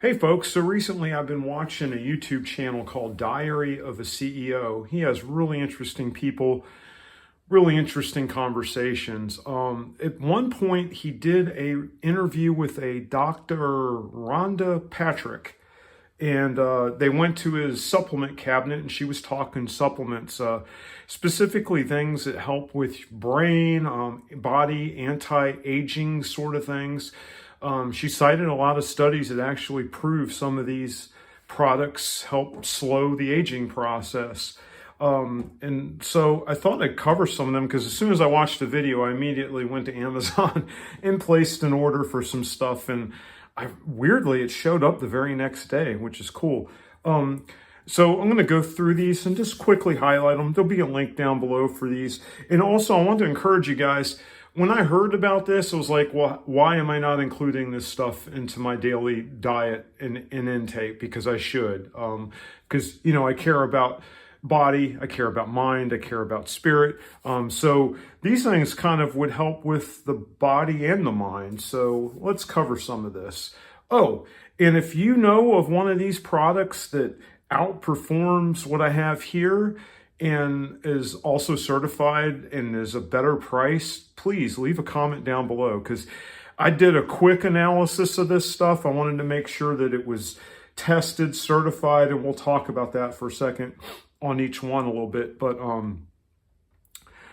Hey folks, so recently I've been watching a YouTube channel called Diary of a CEO. He has really interesting people, really interesting conversations. At one point he did a interview with a Dr. Rhonda Patrick, and they went to his supplement cabinet and she was talking supplements, specifically things that help with brain, body, anti-aging sort of things. She cited a lot of studies that actually prove some of these products help slow the aging process. And so I thought I'd cover some of them because as soon as I watched the video, I immediately went to Amazon and placed an order for some stuff. And weirdly, it showed up the very next day, which is cool. So I'm going to go through these and just quickly highlight them. There'll be a link down below for these. And also I want to encourage you guys, when I heard about this, I was like, well, why am I not including this stuff into my daily diet and intake? Because I should. Because, I care about body, I care about mind, I care about spirit. So these things kind of would help with the body and the mind. So let's cover some of this. Oh, and if you know of one of these products that outperforms what I have here and is also certified and is a better price, please leave a comment down below, because I did a quick analysis of this stuff. I wanted to make sure that it was tested, certified, and we'll talk about that for a second on each one a little bit. But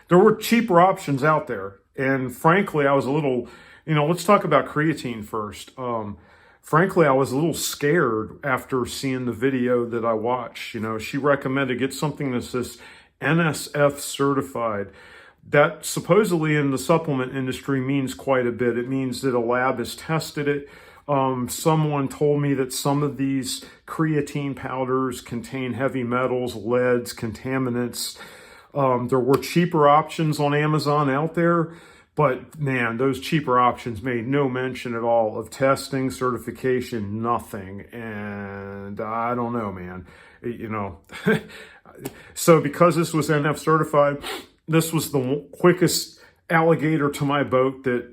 there were cheaper options out there. And frankly, I was a little, let's talk about creatine first. Frankly, I was a little scared after seeing the video that I watched. She recommended get something that's this NSF certified. That supposedly in the supplement industry means quite a bit. It means that a lab has tested it. Someone told me that some of these creatine powders contain heavy metals, leads, contaminants. There were cheaper options on Amazon out there. But man, those cheaper options made no mention at all of testing, certification, nothing. And I don't know, man. So because this was NF certified, this was the quickest alligator to my boat that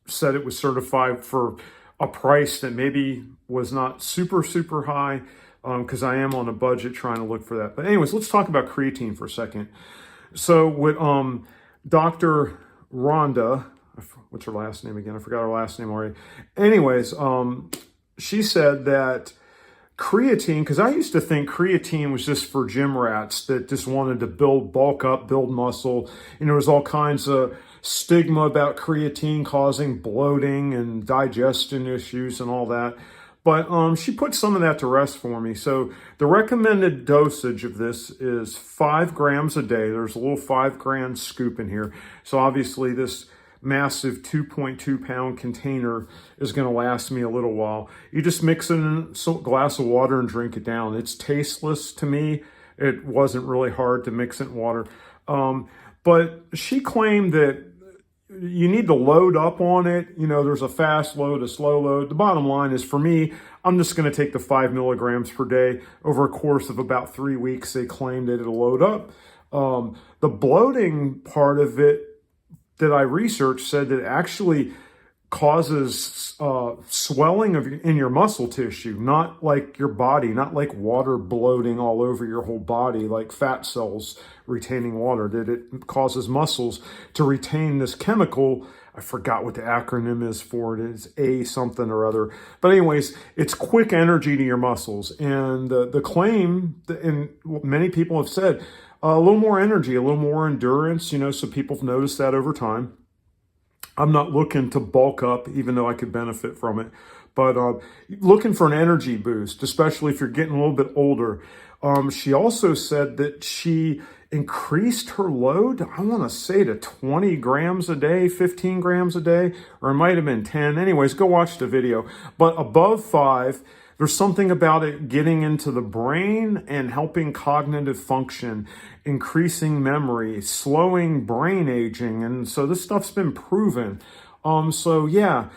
said it was certified for a price that maybe was not super, super high, because I am on a budget trying to look for that. But anyways, let's talk about creatine for a second. So with Dr. Rhonda, what's her last name again? I forgot her last name already. Anyways, she said that creatine, because I used to think creatine was just for gym rats that just wanted to bulk up, build muscle. There was all kinds of stigma about creatine causing bloating and digestion issues and all that. But she put some of that to rest for me. So the recommended dosage of this is 5 grams a day. There's a little 5-gram scoop in here. So obviously this massive 2.2 pound container is going to last me a little while. You just mix it in a glass of water and drink it down. It's tasteless to me. It wasn't really hard to mix it in water. But she claimed that you need to load up on it. There's a fast load, a slow load. The bottom line is, for me, I'm just going to take the 5 milligrams per day over a course of about 3 weeks. They claimed that it'll load up. The bloating part of it that I researched said that it actually causes swelling in your muscle tissue, not like your body, not like water bloating all over your whole body, like fat cells retaining water, that it causes muscles to retain this chemical. I forgot what the acronym is for it. It's A something or other. But anyways, it's quick energy to your muscles. And the claim, and many people have said, a little more energy, a little more endurance, so people have noticed that over time. I'm not looking to bulk up, even though I could benefit from it, but looking for an energy boost, especially if you're getting a little bit older. She also said that she increased her load, I want to say, to 20 grams a day, 15 grams a day, or it might have been 10. Anyways, go watch the video. But above 5, there's something about it getting into the brain and helping cognitive function, increasing memory, slowing brain aging. And so this stuff's been proven. So yeah,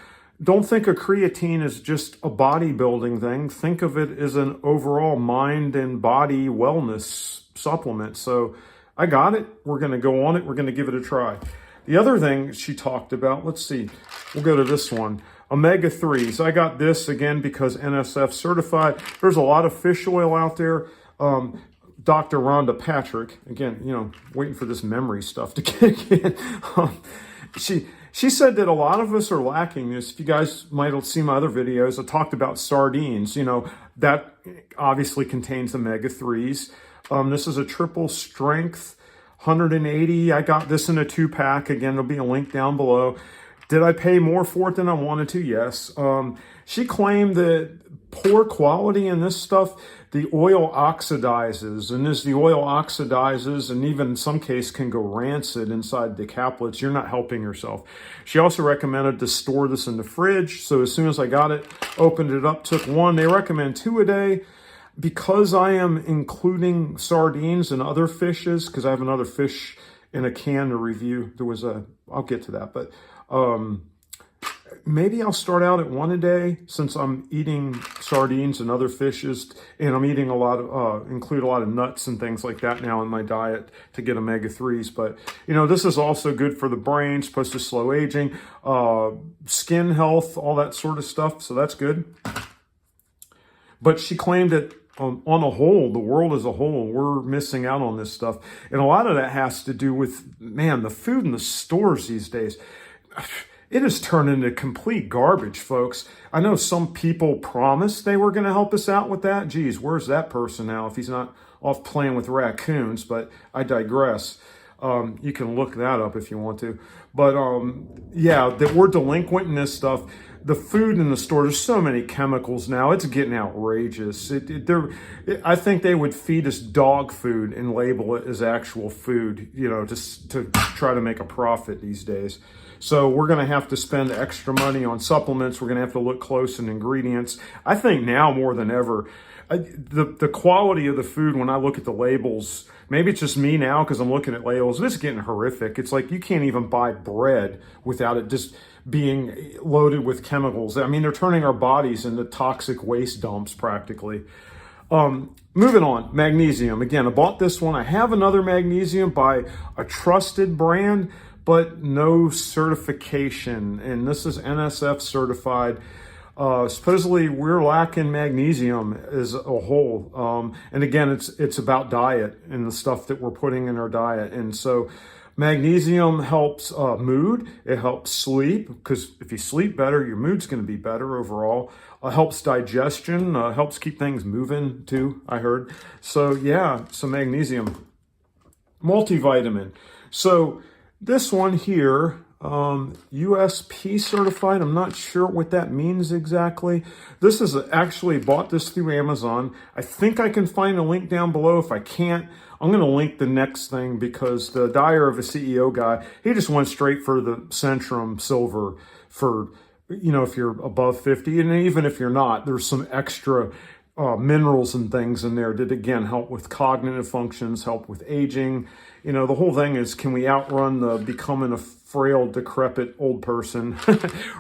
don't think of creatine as just a bodybuilding thing. Think of it as an overall mind and body wellness supplement. So I got it. We're going to go on it. We're going to give it a try. The other thing she talked about, let's see, we'll go to this one. Omega-3s. I got this again because NSF certified. There's a lot of fish oil out there. Dr. Rhonda Patrick, again, waiting for this memory stuff to kick in. She said that a lot of us are lacking this. If you guys might have seen my other videos, I talked about sardines. That obviously contains omega-3s. This is a triple strength, 180. I got this in a 2-pack. Again, there'll be a link down below. Did I pay more for it than I wanted to? Yes. She claimed that poor quality in this stuff, the oil oxidizes, and as the oil oxidizes, and even in some case can go rancid inside the caplets, you're not helping yourself. She also recommended to store this in the fridge. So as soon as I got it, opened it up, took one. They recommend 2 a day. Because I am including sardines and other fishes, because I have another fish in a can to review. I'll get to that, but maybe I'll start out at 1 a day since I'm eating sardines and other fishes, and I'm eating include a lot of nuts and things like that now in my diet to get omega-3s. But, this is also good for the brain, supposed to slow aging, skin health, all that sort of stuff. So that's good. But she claimed that on a whole, the world as a whole, we're missing out on this stuff. And a lot of that has to do with, the food in the stores these days. It has turned into complete garbage, folks. I know some people promised they were going to help us out with that. Geez, where's that person now if he's not off playing with raccoons? But I digress. You can look that up if you want to. But that we're delinquent in this stuff. The food in the store, there's so many chemicals now. It's getting outrageous. I think they would feed us dog food and label it as actual food, just to try to make a profit these days. So we're going to have to spend extra money on supplements. We're going to have to look close in ingredients. I think now more than ever, the quality of the food, when I look at the labels, maybe it's just me now because I'm looking at labels, it's getting horrific. It's like you can't even buy bread without it just being loaded with chemicals. I mean, they're turning our bodies into toxic waste dumps practically. Moving on, magnesium. Again, I bought this one. I have another magnesium by a trusted brand, but no certification. And this is NSF certified. Supposedly we're lacking magnesium as a whole. And again, it's about diet and the stuff that we're putting in our diet. And so magnesium helps mood. It helps sleep, because if you sleep better, your mood's going to be better overall. Helps digestion, helps keep things moving too, I heard. So magnesium. Multivitamin. So this one here, USP certified. I'm not sure what that means exactly. This is actually bought this through Amazon. I think I can find a link down below. If I can't, I'm going to link the next thing, because the Diary of a CEO guy, he just went straight for the Centrum Silver for, if you're above 50. And even if you're not, there's some extra minerals and things in there that, again, help with cognitive functions, help with aging. The whole thing is, can we outrun the becoming a frail, decrepit old person?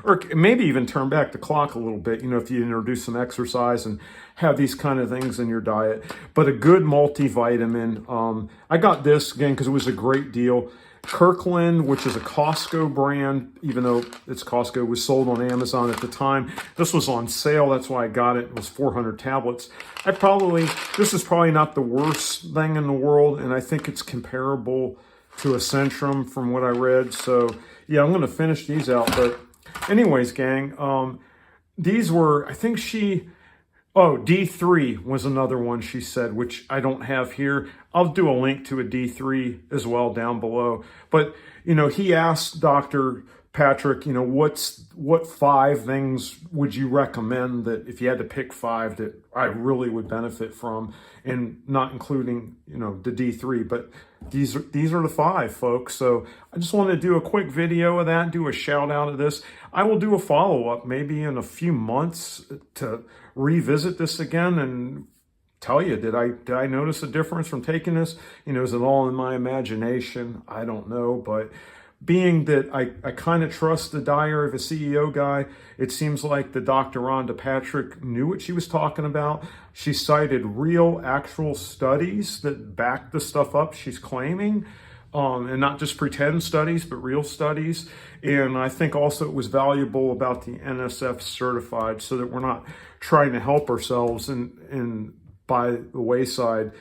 Or maybe even turn back the clock a little bit, if you introduce some exercise and have these kind of things in your diet. But a good multivitamin. I got this, again, because it was a great deal. Kirkland, which is a Costco brand, even though it's Costco, was sold on Amazon at the time. This was on sale. That's why I got it. It was 400 tablets. This is probably not the worst thing in the world, and I think it's comparable to a Centrum from what I read. So, I'm going to finish these out. But anyways, gang, these were, I think D3 was another one she said, which I don't have here. I'll do a link to a D3 as well down below. But, he asked Dr. Patrick, what 5 things would you recommend that if you had to pick 5 that I really would benefit from, and not including, the D3, but these are the 5, folks. So I just want to do a quick video of that, do a shout out of this. I will do a follow-up maybe in a few months to revisit this again and tell you, did I notice a difference from taking this? Is it all in my imagination? I don't know, but being that I kind of trust the Diary of a CEO guy, it seems like the Dr. Rhonda Patrick knew what she was talking about. She cited real, actual studies that back the stuff up she's claiming. and not just pretend studies, but real studies. And I think also it was valuable about the NSF certified, so that we're not trying to help ourselves and by the wayside,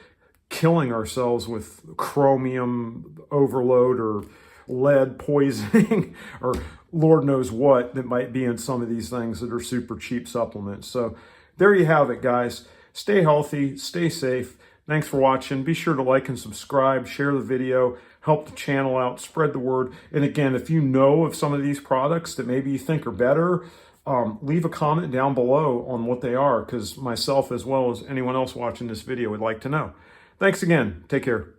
killing ourselves with chromium overload or lead poisoning or Lord knows what that might be in some of these things that are super cheap supplements. So there you have it, guys. Stay healthy, stay safe. Thanks for watching. Be sure to like and subscribe, share the video, help the channel out, spread the word. And again, if you know of some of these products that maybe you think are better, leave a comment down below on what they are, because myself as well as anyone else watching this video would like to know. Thanks again. Take care.